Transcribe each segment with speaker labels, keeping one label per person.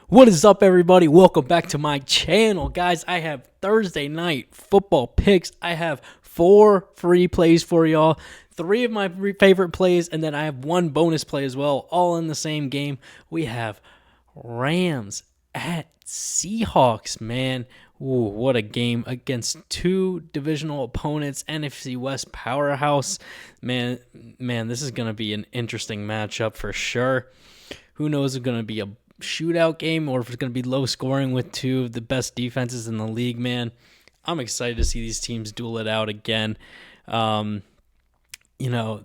Speaker 1: What is up, everybody? Welcome back to my channel. Guys, I have Thursday night football picks. I have 4 free plays for y'all, 3 of my favorite plays, and then I have 1 bonus play as well, all in the same game. We have Rams at Seahawks, man. Ooh, what a game against 2 divisional opponents, NFC West powerhouse. Man, this is going to be an interesting matchup for sure. Who knows if it's going to be a shootout game or if it's going to be low scoring with 2 of the best defenses in the league, man. I'm excited to see these teams duel it out again. I don't know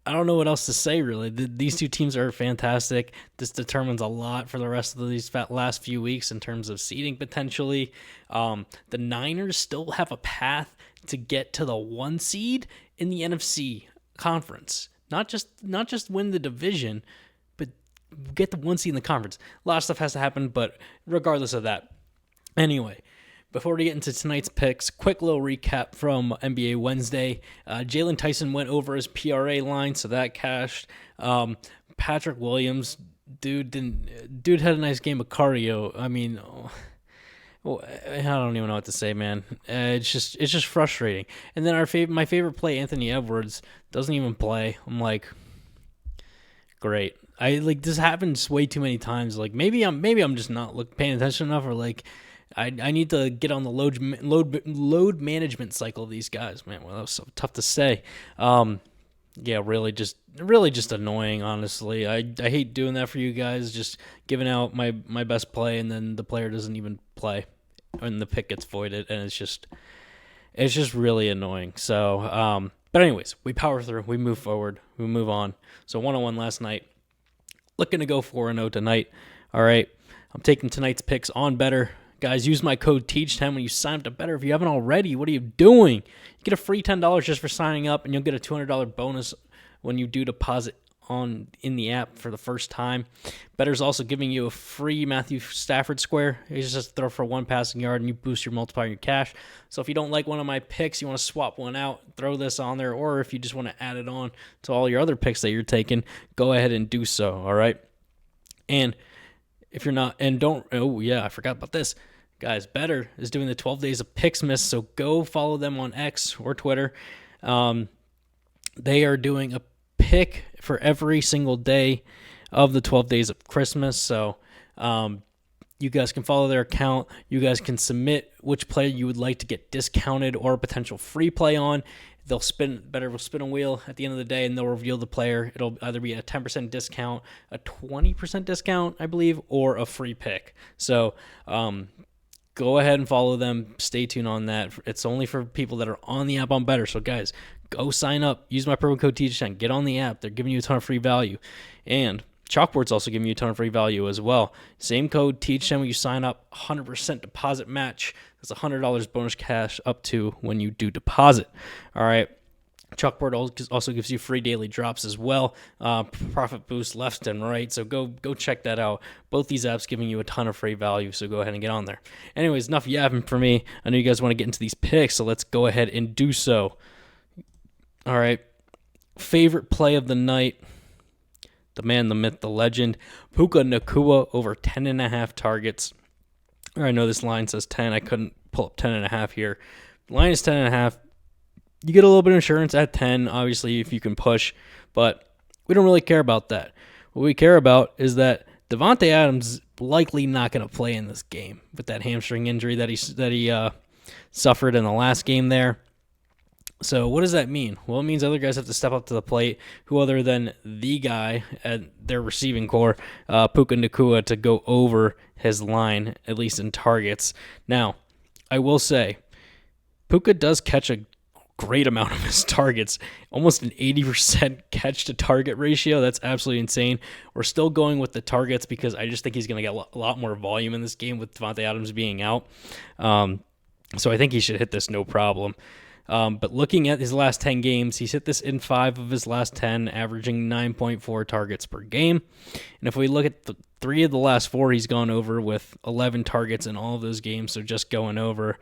Speaker 1: what else to say, really. These 2 teams are fantastic. This determines a lot for the rest of these last few weeks in terms of seeding potentially. The Niners still have a path to get to the 1 seed in the NFC conference. Not just win the division, but get the 1 seed in the conference. A lot of stuff has to happen, but regardless of that. Anyway, before we get into tonight's picks, quick little recap from NBA Wednesday. Jalen Tyson went over his PRA line, so that cashed. Patrick Williams, dude had a nice game of cardio. I mean, I don't even know what to say, man. It's just frustrating. And then my favorite play, Anthony Edwards, doesn't even play. I'm like, great. This happens way too many times. Like maybe I'm just not paying attention enough, or like I need to get on the load management cycle of these guys, man. Well, that was so tough to say. Really just annoying, honestly. I hate doing that for you guys, just giving out my best play and then the player doesn't even play and the pick gets voided, and it's just really annoying. So, but anyways, we power through, we move forward, we move on. So 1-1 last night. Looking to go 4-0 tonight. All right, I'm taking tonight's picks on Betr. Guys, use my code TEACH10 when you sign up to Betr. If you haven't already, what are you doing? You get a free $10 just for signing up, and you'll get a $200 bonus when you do deposit in the app for the first time. Betr's also giving you a free Matthew Stafford square. He's just throw for 1 passing yard, and you boost your multiplier in your cash. So if you don't like one of my picks, you want to swap one out, throw this on there, or if you just want to add it on to all your other picks that you're taking, go ahead and do so, all right? And if you're not, and don't, I forgot about this. Guys, Betr is doing the 12 days of Picksmas, so go follow them on X or Twitter. They are doing a pick for every single day of the 12 days of Christmas, so you guys can follow their account. You guys can submit which player you would like to get discounted or a potential free play on. Betr will spin a wheel at the end of the day, and they'll reveal the player. It'll either be a 10% discount, a 20% discount, I believe, or a free pick. So go ahead and follow them. Stay tuned on that. It's only for people that are on the app on Betr. So guys, go sign up. Use my promo code TEACH10. Get on the app. They're giving you a ton of free value. And Chalkboard's also giving you a ton of free value as well. Same code TEACH10 when you sign up. 100% deposit match. That's $100 bonus cash up to when you do deposit. All right. Chalkboard also gives you free daily drops as well. Profit boost left and right. So go check that out. Both these apps giving you a ton of free value. So go ahead and get on there. Anyways, enough yapping for me. I know you guys want to get into these picks, so let's go ahead and do so. All right. Favorite play of the night. The man, the myth, the legend. Puka Nacua over 10.5 targets. I know this line says 10. I couldn't pull up 10.5 here. The line is 10.5. You get a little bit of insurance at 10, obviously, if you can push, but we don't really care about that. What we care about is that Devontae Adams is likely not going to play in this game with that hamstring injury that he suffered in the last game there. So what does that mean? Well, it means other guys have to step up to the plate, who other than the guy at their receiving core, Puka Nacua, to go over his line, at least in targets. Now, I will say, Puka does catch a great amount of his targets, almost an 80% catch to target ratio. That's absolutely insane. We're still going with the targets because I just think he's going to get a lot more volume in this game with Devontae Adams being out. So I think he should hit this no problem. But looking at his last 10 games, he's hit this in 5 of his last 10, averaging 9.4 targets per game. And if we look at the 3 of the last 4, he's gone over with 11 targets in all of those games, so just going over.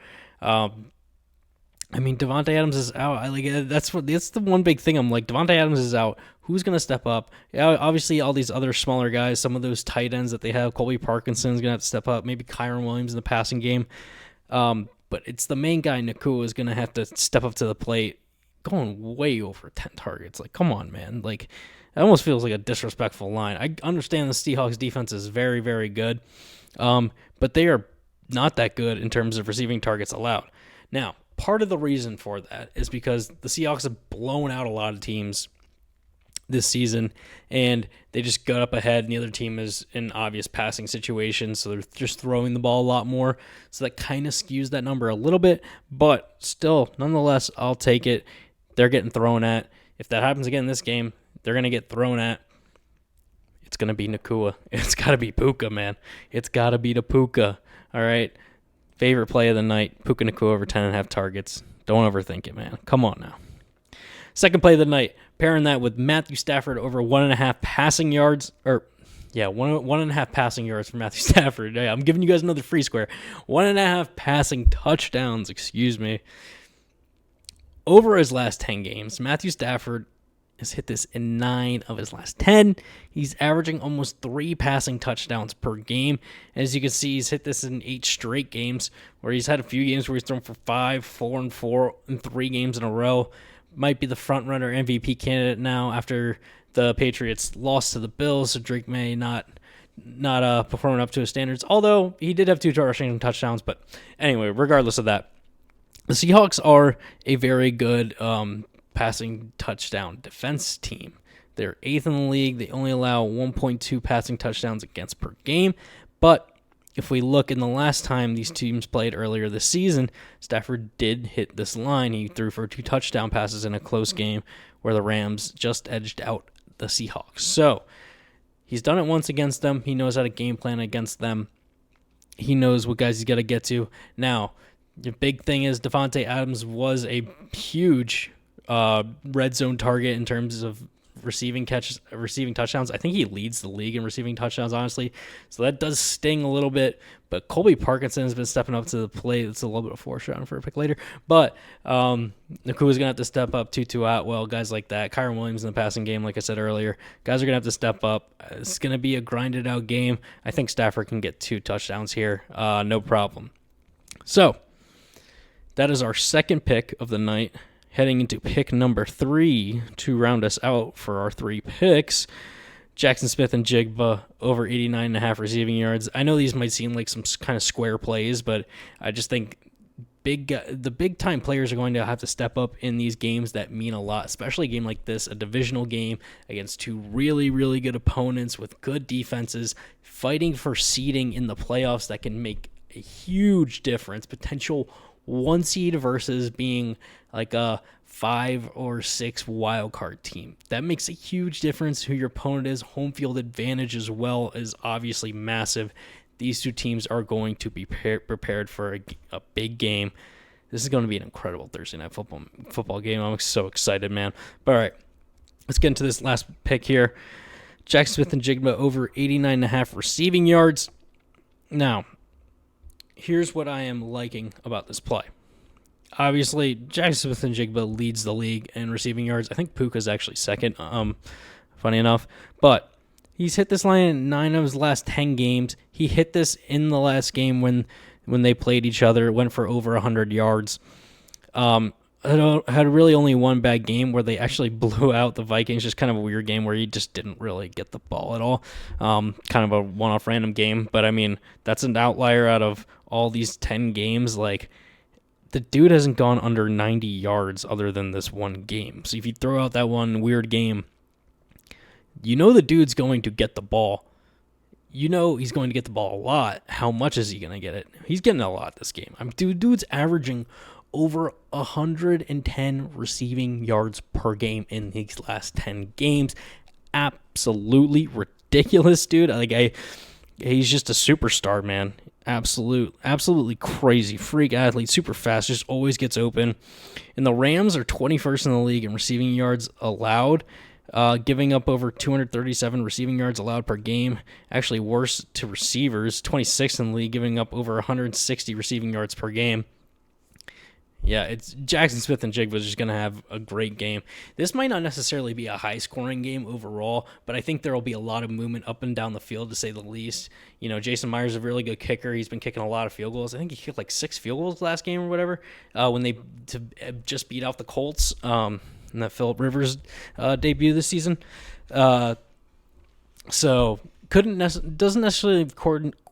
Speaker 1: I mean, Devontae Adams is out. That's the one big thing. I'm like, Devontae Adams is out. Who's gonna step up? Yeah, obviously all these other smaller guys, some of those tight ends that they have, Colby Parkinson's gonna have to step up. Maybe Kyron Williams in the passing game. But it's the main guy, Nakua, is gonna have to step up to the plate, going way over 10 targets. Like, come on, man. Like, it almost feels like a disrespectful line. I understand the Seahawks defense is very, very good, but they are not that good in terms of receiving targets allowed. Now, part of the reason for that is because the Seahawks have blown out a lot of teams this season, and they just got up ahead, and the other team is in obvious passing situations, so they're just throwing the ball a lot more. So that kind of skews that number a little bit, but still, nonetheless, I'll take it. They're getting thrown at. If that happens again this game, they're going to get thrown at. It's going to be Nakua. It's got to be Puka, man. It's got to be the Puka. All right? Favorite play of the night, Puka Nakua over 10.5 targets. Don't overthink it, man. Come on now. Second play of the night, pairing that with Matthew Stafford over 1.5 passing yards, one and a half passing yards for Matthew Stafford. Yeah, I'm giving you guys another free square. 1.5 passing touchdowns, over his last 10 games. Matthew Stafford has hit this in 9 of his last 10. He's averaging almost 3 passing touchdowns per game. As you can see, he's hit this in 8 straight games, where he's had a few games where he's thrown for 5, 4, and 4 in 3 games in a row. Might be the front-runner MVP candidate now after the Patriots lost to the Bills, so Drake May not performing up to his standards, although he did have 2 rushing touchdowns. But anyway, regardless of that, the Seahawks are a very good passing touchdown defense team. They're 8th in the league. They only allow 1.2 passing touchdowns against per game. But if we look in the last time these teams played earlier this season, Stafford did hit this line. He threw for 2 touchdown passes in a close game where the Rams just edged out the Seahawks. So he's done it once against them. He knows how to game plan against them. He knows what guys he's got to get to. Now, the big thing is Devontae Adams was a huge red zone target in terms of receiving touchdowns. I think he leads the league in receiving touchdowns, honestly. So that does sting a little bit. But Colby Parkinson has been stepping up to the plate. It's a little bit of foreshadowing for a pick later. But Nakua's going to have to step up. Tutu Atwell, guys like that. Kyron Williams in the passing game, like I said earlier. Guys are going to have to step up. It's going to be a grinded out game. I think Stafford can get 2 touchdowns here. No problem. So that is our second pick of the night. Heading into pick number 3 to round us out for our 3 picks, Jackson Smith and Jigba over 89.5 receiving yards. I know these might seem like some kind of square plays, but I just think the big-time players are going to have to step up in these games that mean a lot, especially a game like this, a divisional game against 2 really, really good opponents with good defenses, fighting for seeding in the playoffs that can make a huge difference, potential 1 seed versus being like a 5 or 6 wild card team. That makes a huge difference who your opponent is. Home field advantage as well is obviously massive. These 2 teams are going to be prepared for a big game. This is going to be an incredible Thursday night football game. I'm so excited, man. But all right, let's get into this last pick here. Jackson Smith and Jigba over 89.5 receiving yards. Now, here's what I am liking about this play. Obviously, Jackson Smith and Jigba leads the league in receiving yards. I think Puka's actually second, funny enough. But he's hit this line in 9 of his last 10 games. He hit this in the last game when they played each other. It went for over 100 yards. Had really only 1 bad game where they actually blew out the Vikings. Just kind of a weird game where he just didn't really get the ball at all. Kind of a one-off random game. But, I mean, that's an outlier out of all these 10 games. Like, the dude hasn't gone under 90 yards other than this one game. So if you throw out that one weird game, you know the dude's going to get the ball. You know he's going to get the ball a lot. How much is he going to get it? He's getting a lot this game. Dude's averaging over 110 receiving yards per game in these last 10 games. Absolutely ridiculous, dude. He's just a superstar, man. Absolutely crazy. Freak athlete, super fast, just always gets open. And the Rams are 21st in the league in receiving yards allowed, giving up over 237 receiving yards allowed per game. Actually worse to receivers, 26th in the league, giving up over 160 receiving yards per game. Yeah, it's Jackson Smith and Jigba is just going to have a great game. This might not necessarily be a high-scoring game overall, but I think there will be a lot of movement up and down the field, to say the least. You know, Jason Myers is a really good kicker. He's been kicking a lot of field goals. I think he kicked like 6 field goals last game or whatever when they just beat out the Colts in that Phillip Rivers debut this season. So doesn't necessarily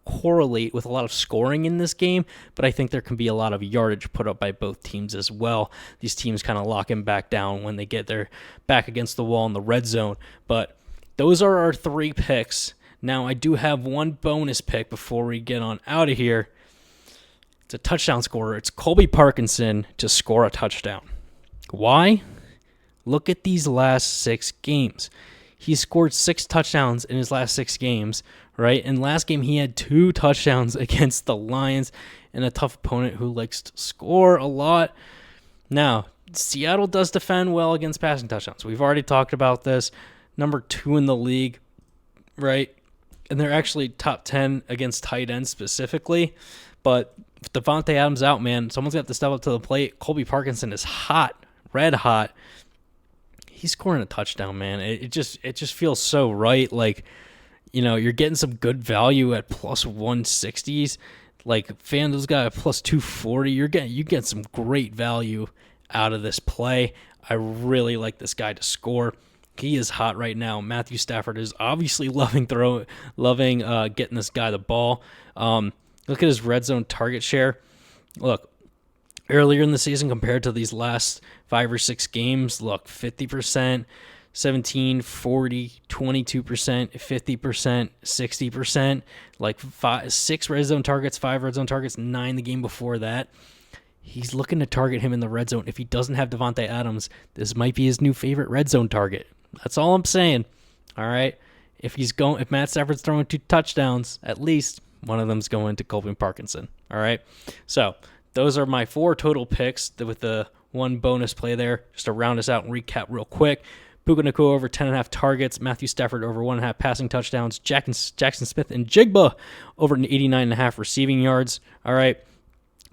Speaker 1: correlate with a lot of scoring in this game, but I think there can be a lot of yardage put up by both teams as well. These teams kind of locking back down when they get their back against the wall in the red zone. But those are our 3 picks. Now, I do have one bonus pick before we get on out of here. It's a touchdown scorer. It's Colby Parkinson to score a touchdown. Why? Look at these last 6 games. He scored 6 touchdowns in his last 6 games, right? And last game he had 2 touchdowns against the Lions and a tough opponent who likes to score a lot. Now, Seattle does defend well against passing touchdowns. We've already talked about this. Number 2 in the league, right? And they're actually top 10 against tight ends specifically. But with Davante Adams out, man, someone's got to step up to the plate. Colby Parkinson is hot, red hot. He's scoring a touchdown, man. It just feels so right. Like, you know, you're getting some good value at plus 160s. Like, FanDuel's got a plus 240. You get some great value out of this play. I really like this guy to score. He is hot right now. Matthew Stafford is obviously loving getting this guy the ball. Look at his red zone target share. Look, earlier in the season compared to these last 5 or 6 games, look, 50%, 17, 40, 22%, 50%, 60%, like 6 red zone targets, 5 red zone targets, 9 the game before that. He's looking to target him in the red zone. If he doesn't have Davante Adams, this might be his new favorite red zone target. That's all I'm saying. All right. If Matt Stafford's throwing 2 touchdowns, at least one of them's going to Colby Parkinson. All right. So those are my 4 total picks with the one bonus play there. Just to round us out and recap real quick. Puka Nacua over 10.5 targets. Matthew Stafford over 1.5 passing touchdowns. Jackson Smith and Jigba over 89.5 receiving yards. All right.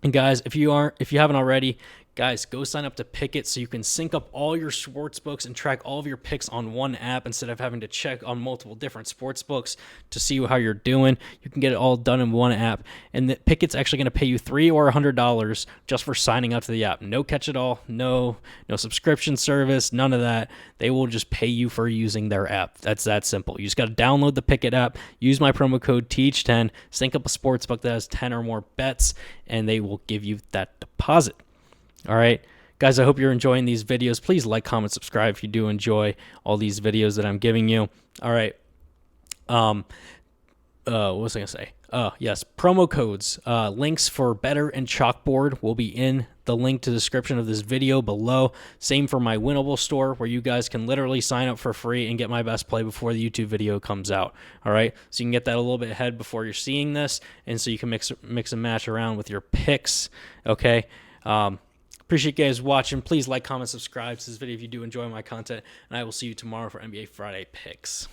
Speaker 1: And guys, if you haven't already, guys, go sign up to Pick'It so you can sync up all your sports books and track all of your picks on one app instead of having to check on multiple different sports books to see how you're doing. You can get it all done in one app. And Pick'It's actually going to pay you $3 or $100 just for signing up to the app. No catch at all, no subscription service, none of that. They will just pay you for using their app. That's that simple. You just got to download the Pick'It app, use my promo code TH10, sync up a sports book that has 10 or more bets, and they will give you that deposit. All right, guys, I hope you're enjoying these videos. Please like, comment, subscribe if you do enjoy all these videos that I'm giving you. All right. What was I going to say? Yes, promo codes. Links for Betr and Chalkboard will be in the link to the description of this video below. Same for my Winible store, where you guys can literally sign up for free and get my best play before the YouTube video comes out. All right, so you can get that a little bit ahead before you're seeing this, and so you can mix and match around with your picks. Okay. Appreciate you guys watching. Please like, comment, subscribe to this video if you do enjoy my content, and I will see you tomorrow for NBA Friday Picks.